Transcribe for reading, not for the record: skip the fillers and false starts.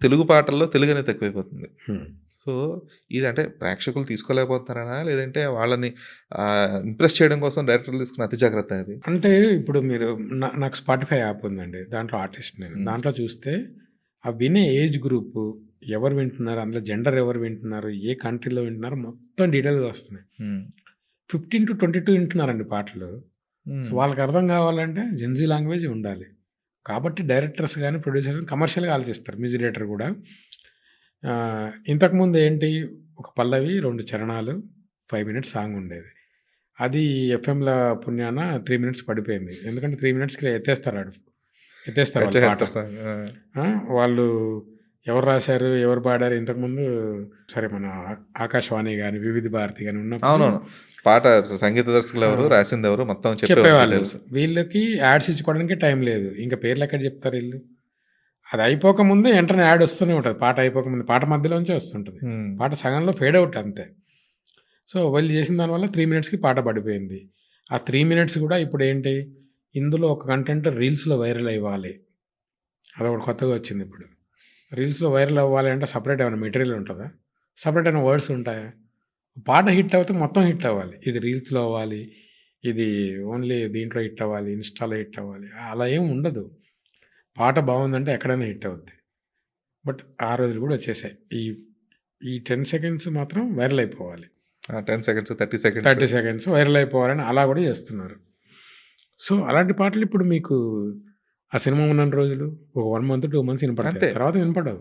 తెలుగు పాటల్లో తెలుగు అనేది తక్కువైపోతుంది. హ్మ్. సో, ఇదంటే ప్రేక్షకులు తీసుకోలేకపోతున్నారా? లేదంటే వాళ్ళని ఇంప్రెస్ చేయడం కోసం డైరెక్టర్లు తీసుకున్న అతి జాగ్రత్త అది? అంటే ఇప్పుడు మీరు నాకు స్పాటిఫై యాప్ ఉందండి. దాంట్లో ఆర్టిస్ట్ నేను. హ్మ్. దాంట్లో చూస్తే ఆ వినే ఏజ్ గ్రూపు, ఎవరు వింటున్నారు, అందులో జెండర్ ఎవరు వింటున్నారు, ఏ కంట్రీలో వింటున్నారు మొత్తం డీటెయిల్‌గా వస్తున్నాయి. హ్మ్. 15-22 వింటున్నారండి పాటలు. సో, హ్మ్. వాళ్ళకి అర్థం కావాలంటే జెన్‌జీ లాంగ్వేజ్ ఉండాలి. కాబట్టి డైరెక్టర్స్ గాని, ప్రొడ్యూసర్స్ కమర్షియల్‌గా ఆలోచిస్తారు. మ్యూజిక్ డైరెక్టర్ గూడా. ఇంతకుముందు ఏంటి ఒక పల్లవి, 2 చరణాలు, 5 మినిట్స్ సాంగ్ ఉండేది. అది ఎఫ్ఎంల పుణ్యాన 3 మినిట్స్ పడిపోయింది. ఎందుకంటే 3 మినిట్స్‌కి ఎత్తేస్తారు కట్ వాళ్ళు పాట. చేసేస్తారు సాంగ్. ఆ! ఆ! వాళ్ళు ఎవరు రాశారు, ఎవరు పాడారు ఇంతకుముందు సరే మన ఆకాశవాణి గాని, వివిధ భారతి గాని ఉన్నప్పుడు అవునవును. పాట సంగీత దర్శకులెవరు, ఆ! రాసిందెవరు మొత్తం చెప్పేవారు చెప్పేవాళ్ళు. డీటెయిల్స్. వీళ్ళకి యాడ్స్ ఇచ్చుకోవడానికే టైం లేదు. ఇంక పేర్లెక్కడ చెప్తారు ఈళ్ళు? అది అయిపోకముందే ఎంటనే యాడ్ వస్తూనే ఉంటది. పాట అయిపోకముందే. పాట మధ్యలోంచే వస్తుంటది. హ్మ్. పాట సగంలో ఫేడ్ ఔట్ అంతే. సో, వీళ్ళు చేసిన దానివల్ల 3 మినిట్స్‌కి పాట పడిపోయింది. ఆ 3 మినిట్స్ గూడా ఇప్పుడేంటి, ఇందులో ఒక కంటెంట్ రీల్స్‌లో వైరల్ అవ్వాలి. అదొకటి కొత్తగా వచ్చిందిప్పుడు. రీల్స్‌లో వైరల్ అవ్వాలి అంటే సెపరేట్ ఏమైనా మెటీరియల్ ఉంటదా? సెపరేట్ ఏమైనా వర్డ్స్ ఉంటాయా? పాట హిట్ అవుతే మొత్తం హిట్ అవ్వాలి. ఇది రీల్స్‌లో అవ్వాలి. ఇది ఓన్లీ దీంట్లో హిట్ అవ్వాలి. ఇన్‌స్టాలో హిట్ అవ్వాలి. అలా ఏమి ఉండదు. పాట బావుందంటే ఎక్కడైనా హిట్ అవుద్ది. బట్ ఆ రోజులు గూడా వచ్చేసాయి. ఈ ఈ 10 సెకండ్స్ మాత్రం వైరల్ అయిపోవాలి. ఆ! 10 సెకండ్స్, 30 సెకండ్స్. 30 సెకండ్స్ వైరల్ అయిపోవాలని అలా గూడా చేస్తున్నారు. సో, అలాంటి పాటలు ఇప్పుడు మీకు ఆ సినిమా ఉన్నన్ని రోజులు ఒక 1 మంత్, 2 మంత్స్ వినపడతాయి. అంతే. తర్వాత వినపడవు.